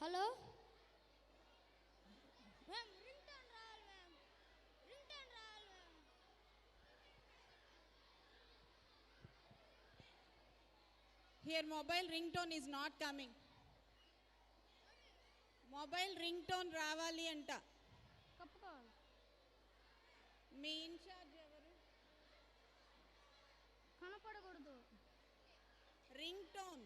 Hello ma'am, ring tone రావాలి ma'am, ring tone రావాలి ma'am. Here mobile ringtone is not coming. Mobile ringtone రావాలి అంట. కప్పుకోవాలి. మీ incharge ఎవరు? కనపడకూడదు. రింగ్టోన్.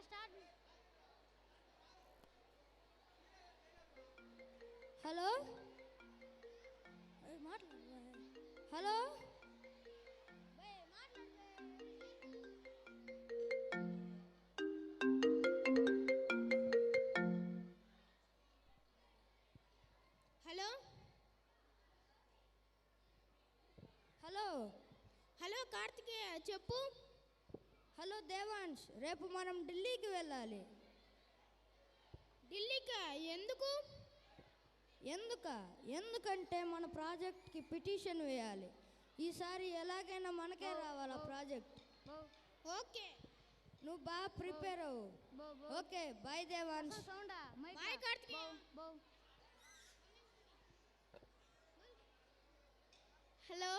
స్టార్ట్. హలో మాట్లాడు. Hello hello hello hello Karthikeya చెప్పు. హలో దేవాంశ్, రేపు మనం ఢిల్లీకి వెళ్ళాలి. ఢిల్లీకా? ఎందుకంటే మన ప్రాజెక్ట్కి పిటిషన్ వేయాలి. ఈసారి ఎలాగైనా మనకే రావాలి ఆ ప్రాజెక్ట్. ఓకే, నువ్వు బాగా ప్రిపేర్ అవ్వు. Okay, bye Devansh. Bye Karthikeya. Hello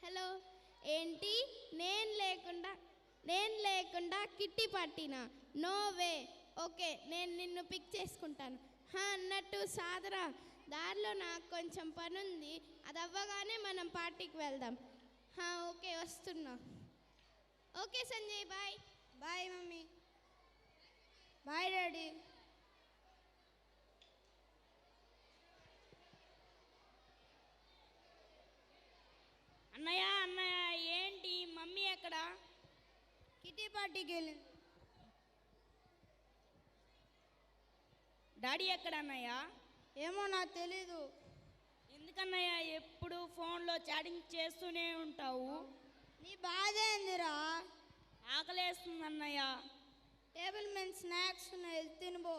hello, ఏంటి నేను లేకుండా కిట్టి పార్టీనా? No way. ఓకే, నేను నిన్ను పిక్ చేసుకుంటాను. అన్నట్టు సాదరా, దారిలో నాకు కొంచెం పని ఉంది, అది అవ్వగానే మనం పార్టీకి వెళ్దాం. ఓకే, వస్తున్నా. Okay Sanjay, bye. Bye mummy. Bye daddy. అన్నయ్య ఏంటి మమ్మీ ఎక్కడ? కిట్టి పార్టీకి వెళ్ళింది. డాడీ ఎక్కడ అన్నయ్య? ఏమో నాకు తెలీదు. ఎందుకన్నయ్య ఎప్పుడు ఫోన్లో చాటింగ్ చేస్తూనే ఉంటావు? నీ బాధ ఏందిరా? ఆకలేస్తుంది అన్నయ్య. టేబుల్ మీద స్నాక్స్ ఉన్నాయి, తినుబో.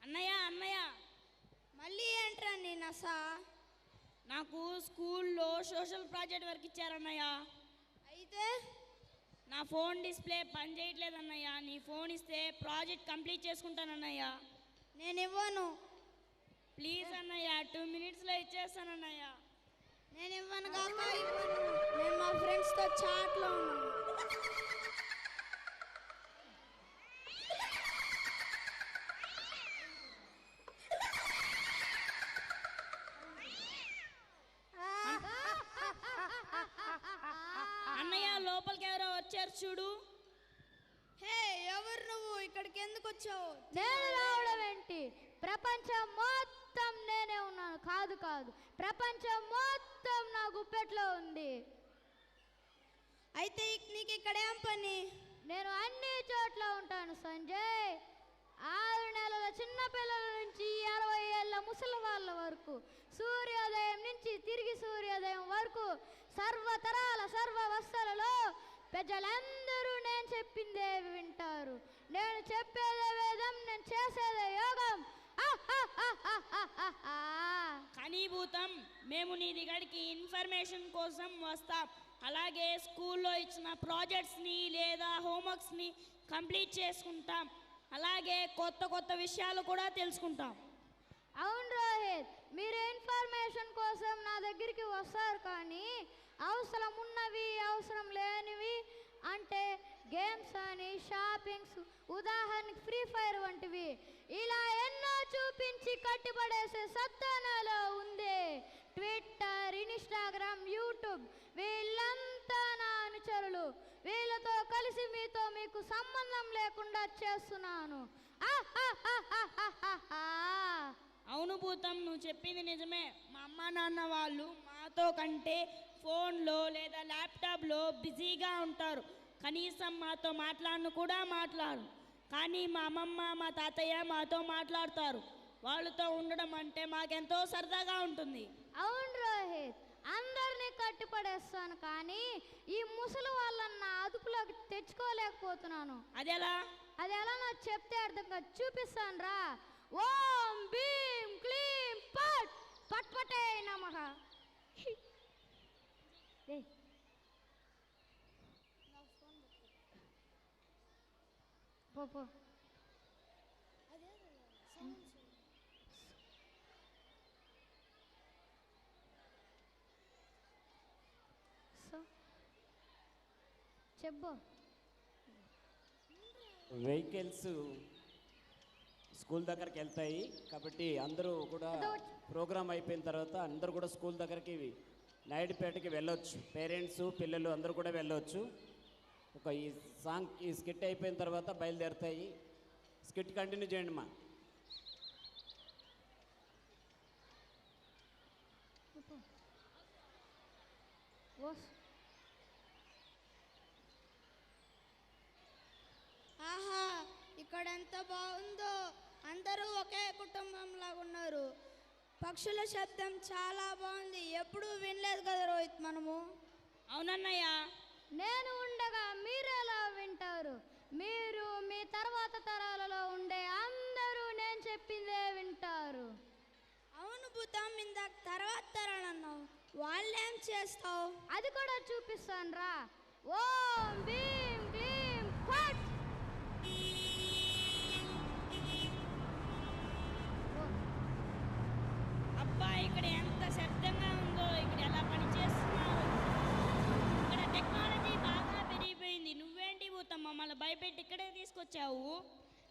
అన్నయ్య మళ్ళీ ఏంట్రా నీ నసా? నాకు స్కూల్లో సోషల్ ప్రాజెక్ట్ వర్క్ ఇచ్చారన్నయ్య. అయితే నా ఫోన్ డిస్ప్లే పని చేయట్లేదు అన్నయ్య. నీ ఫోన్ ఇస్తే ప్రాజెక్ట్ కంప్లీట్ చేసుకుంటానన్నయ్య. నేను ఇవ్వను. ప్లీజ్ అన్నయ్య, 2 minutesలో ఇచ్చేస్తానన్నయ్య. నేను ఇవ్వను కాక ఇవ్వను. నేను మా ఫ్రెండ్స్తో చాట్లో ఉన్నాను. అన్నయ్య లోపలికి ఎవరో వచ్చారు చూడు. హే, ఎవరు నువ్వు? ఇక్కడికి ఎందుకు వచ్చావు? నేను రావడం ఏంటి? ప్రపంచం మొత్తం నేనే ఉన్నాను. కాదు, ప్రపంచం మొత్తం నా గుప్పెట్లో ఉంది. అయితే నీకు ఇక్కడ ఏం పని? నేను అన్ని చోట్ల ఉంటాను సంజయ్. 6 నెలల చిన్న పిల్లల నుంచి 60 ఏళ్ళ ముసలి వాళ్ళ వరకు, సూర్యోదయం నుంచి తిరిగి సూర్యోదయం వరకు, సర్వతరాల సర్వవస్థలలో ప్రజలందరూ నేను చెప్పిందే వింటారు. నేను చెప్పేదే వేదం, నేను చేసేదే యోగం. కనీభూతం, మేము నీ దగ్గరికి ఇన్ఫర్మేషన్ కోసం వస్తాం. అలాగే స్కూల్లో ఇచ్చిన ప్రాజెక్ట్స్ని లేదా హోంవర్క్స్ని కంప్లీట్ చేసుకుంటాం. అలాగే కొత్త విషయాలు కూడా తెలుసుకుంటాం. అవును రోహిత్, మీరు ఇన్ఫర్మేషన్ కోసం నా దగ్గరికి వస్తారు, కానీ అవసరం ఉన్నవి అవసరం లేనివి అంటే గేమ్స్ అని, షాపింగ్స్, ఉదాహరణకి ఫ్రీ ఫైర్ వంటివి, ఇలా ఎన్నో చూపించి కట్టిపడేసే సత్తా నాలో ఉంది. ట్విట్టర్, ఇన్స్టాగ్రామ్, యూట్యూబ్ వీళ్ళంతా నా అనుచరులు. వీళ్ళతో కలిసి మీకు సంబంధం లేకుండా చేస్తున్నాను. అవును భూతం, నువ్వు చెప్పింది నిజమే. మా అమ్మ నాన్న వాళ్ళు మాతో కంటే ఫోన్లో లేదా ల్యాప్టాప్లో బిజీగా ఉంటారు. కనీసం మాతో మాట్లాడరు. కానీ మా అమ్మమ్మ మా తాతయ్య మాతో మాట్లాడతారు. వాళ్ళతో ఉండడం అంటే మాకెంతో సరదాగా ఉంటుంది. అవును రోహిత్, అందరినీ కట్టిపడేస్తాను, కానీ ఈ ముసలి వాళ్ళని నా అదుపులోకి తెచ్చుకోలేకపోతున్నాను. అది ఎలా నాకు చెప్తే అర్థం కాదు. చూపిస్తాను రా. ఓం భీం క్లీం పట్పటే నమః. పో పో. చెప్పు. వెహికల్స్ స్కూల్ దగ్గరికి వెళ్తాయి కాబట్టి అందరూ కూడా ప్రోగ్రామ్ అయిపోయిన తర్వాత అందరూ కూడా స్కూల్ దగ్గరికి నాయుడుపేటకి వెళ్ళొచ్చు. పేరెంట్స్ పిల్లలు అందరూ కూడా వెళ్ళొచ్చు. ఈ స్కిట్ అయిపోయిన తర్వాత బయలుదేరుతాయి. స్కిట్ కంటిన్యూ చేయండి మా. ఆహా, ఇక్కడ ఎంత బాగుందో. అందరూ ఒకే కుటుంబం లాగా ఉన్నారు. పక్షుల శబ్దం చాలా బాగుంది. ఎప్పుడూ వినలేదు కదా రోహిత్ మనము. అవునన్నయ్య. నేను ఉండగా మీరెలా వింటారు? మీరు మీ తర్వాత తరాలలో ఉండే అందరూ నేను చెప్పిందే వింటారు. అవును భూతం, ఇందాక తర్వాత తరాలన్నావు. వాళ్ళేం చేస్తావు? అది కూడా చూపిస్తాను రా. ఓం భీం క్లీం ఫట్. అబ్బా, ఇక్కడ ఎంత శబ్దంగా ఉందో. ఇక్కడ ఎలా పని చేస్తున్నారు. ఇక్కడ టెక్నాలజీ బాగా పెరిగిపోయింది. నువ్వేంటి భూతం మమ్మల్ని భయపెట్టి ఇక్కడే తీసుకొచ్చావు?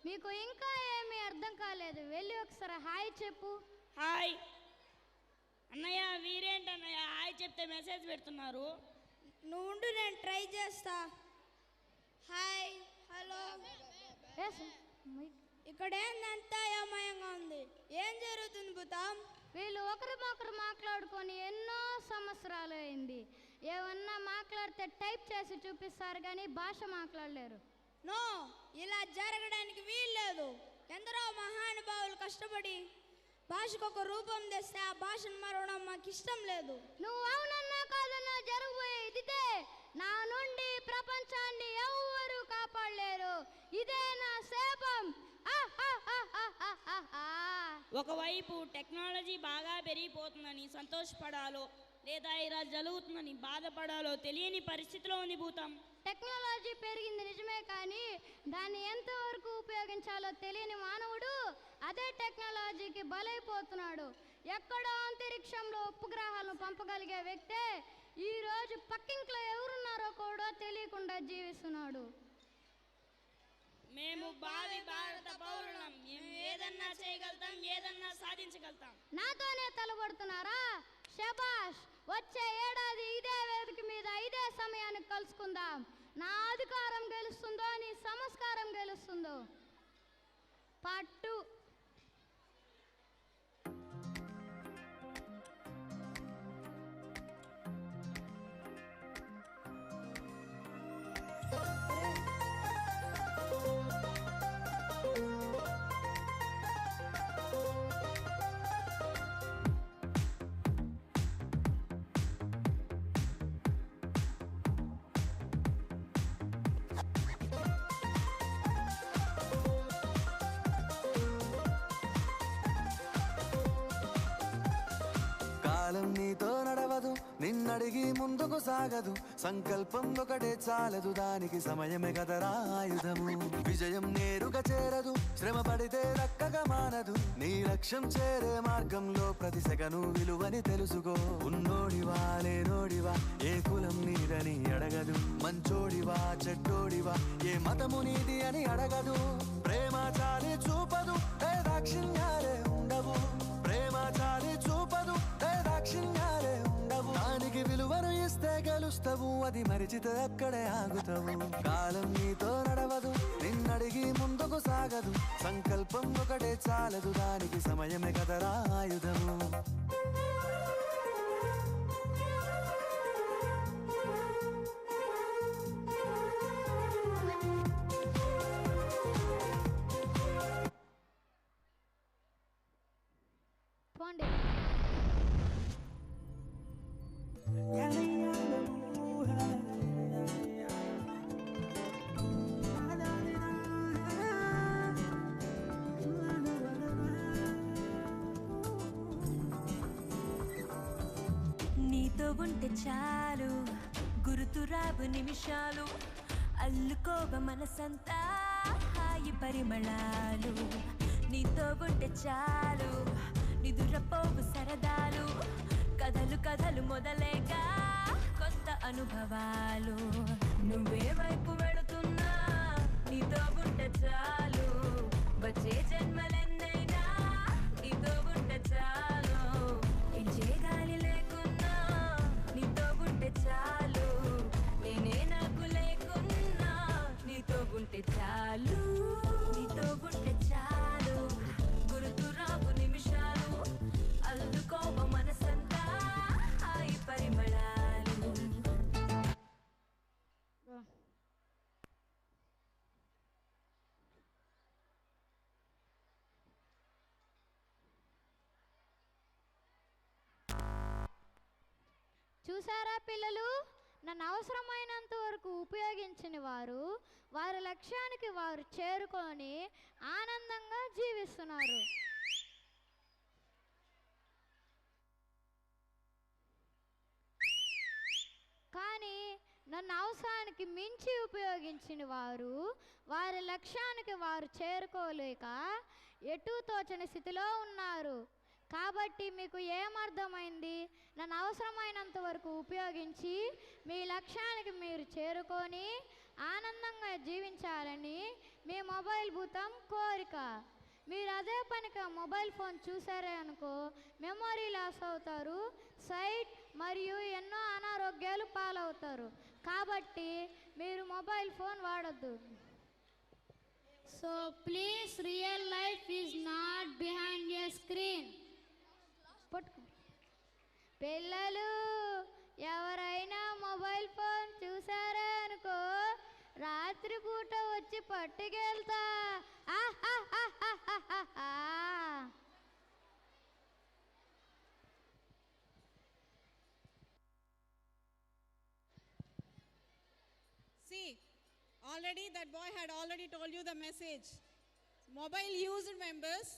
మీకు ఇంకా ఏమీ అర్థం కాలేదు. వెళ్ళి ఒకసారి హాయ్ చెప్పు. హాయ్ అన్నయ్య. వీరేంటన్నయ్య హాయ్ చెప్తే మెసేజ్ పెడుతున్నారు? నువ్వు ఉండు, నేను ట్రై చేస్తా. Hi, hello. ఇక్కడ ఏందంతా అయోమయంగా ఉంది. ఏం జరుగుతుంది భూతం? వీళ్ళు ఒకరికొకరు మాట్లాడుకొని ఎన్నో సంవత్సరాలు అయింది. ఏమన్నా మాట్లాడితే టైప్ చేసి చూపిస్తారు కానీ భాష మాట్లాడలేరు. నో, ఇలా జరగడానికి వీల్లేదు. ఎందరో మహానుభావులు కష్టపడి భాషకు ఒక రూపం తెస్తే ఆ భాషను మరవడం మాకు ఇష్టం లేదు. నువ్వు అవునన్నా కాదన్నా జరగబోయేది ఇదే. నా నుండి ప్రపంచాన్ని ఎవ్వరూ కాపాడలేరు. ఇదే నా శాపం. ఒకవైపు టెక్నాలజీ బాగా పెరిగిపోతుందని సంతోషపడాలో లేదా ఇలా జరుగుతుందని బాధపడాలో తెలియని పరిస్థితిలో ఉంది భూతం. టెక్నాలజీ పెరిగింది నిజమే, కానీ దాన్ని ఎంతవరకు ఉపయోగించాలో తెలియని మానవుడు అదే టెక్నాలజీకి బలైపోతున్నాడు. ఎక్కడో అంతరిక్షంలో ఉపగ్రహాలను పంపగలిగే వ్యక్తే ఈరోజు పక్కింట్లో ఎవరున్నారో కూడా తెలియకుండా జీవిస్తున్నాడు. మేము భారత పౌరులం. మేము ఏదన్నా చేయగలుగుతాం, ఏదన్నా సాధించగలుగుతాం. నాతోనే తలబడుతున్నారా? శబాష్. వచ్చే ఏడాది ఇదే వేదిక మీద ఇదే సమయానికి కలుసుకుందాం. నా అధికారం గెలుస్తుందో నీ సంస్కారం గెలుస్తుందో. పట్టు. నీతో నడవదు, నిన్నడిగి ముందుకు సాగదు. సంకల్పం ఒకటే చాలదు, దానికి సమయమే కదరా ఆయుధము. విజయం నేరుగా చేరదు, శ్రమ పడితే దక్కగా మానదు. నీ లక్ష్యం చేరే మార్గంలో ప్రతి సెకను విలువని తెలుసుకో. ఉన్నోడివా లేనోడివా, ఏ కులం నీదని అడగదు. మంచోడివా చెడ్డోడివా, ఏ మతము నీది అని అడగదు. ప్రేమ చాలి చూపదు, దాక్షిణ్యాలే ఉండవు. ప్రేమ చాలి చూపదు, దాక్షిణ్యాలే ఉండవు. దానికి విలువను ఇస్తే గెలుస్తావు, అది మరిచితే అక్కడే ఆగుతావు. కాలం నీతో నడవదు, నిన్నడిగి ముందుకు సాగదు. సంకల్పం ఒకటే చాలదు, దానికి సమయమే కదరా ఆయుధము. పోండి. ఉంటే చాలు గురుతురావు నిమిషాలు అల్లుకోవ మనసంతా హాయి పరిమళాలు నీతో ఉంటే చాలు నిదురపోవు సరదాలు కథలు కథలు మొదలేగా కొత్త అనుభవాలు నువ్వే వైపు వెళుతున్నా నీతో ఉంటే చాలు వచ్చే జన్మలెన్నైనా నీతో ఉంటే చాలు ఇచ్చే గాలి లేకున్నా నీతో ఉంటే చాలు నేనే నాకు లేకున్నా నీతో ఉంటే చాలు నీతో ఉంటే చాలు గుర్తురావు నిమిషాలు అల్లుకోవ మనసంతా హాయి పరిమళాలు. చూసారా పిల్లలు, నన్ను అవసరమైనంత వరకు ఉపయోగించిన వారు వారి లక్ష్యానికి వారు చేరుకొని ఆనందంగా జీవిస్తున్నారు. కానీ నన్ను అవసరానికి మించి ఉపయోగించిన వారు వారి లక్ష్యానికి వారు చేరుకోలేక ఎటూ తోచని స్థితిలో ఉన్నారు. కాబట్టి మీకు ఏమర్థమైంది? నన్ను అవసరమైనంత వరకు ఉపయోగించి మీ లక్ష్యానికి మీరు చేరుకొని ఆనందంగా జీవించాలని మీ మొబైల్ భూతం కోరిక. మీరు అదే పనిగా మొబైల్ ఫోన్ చూసారే అనుకో మెమొరీ లాస్ అవుతారు, సైట్ మరియు ఎన్నో అనారోగ్యాలు పాలవుతారు. కాబట్టి మీరు మొబైల్ ఫోన్ వాడొద్దు. So please, real life is not behind a screen. పిల్లలు ఎవరైనా మొబైల్ ఫోన్ చూసారే అనుకో రాత్రిపూట వచ్చి పట్టుకెళ్తా. See, already that boy had already told you the message. Mobile used members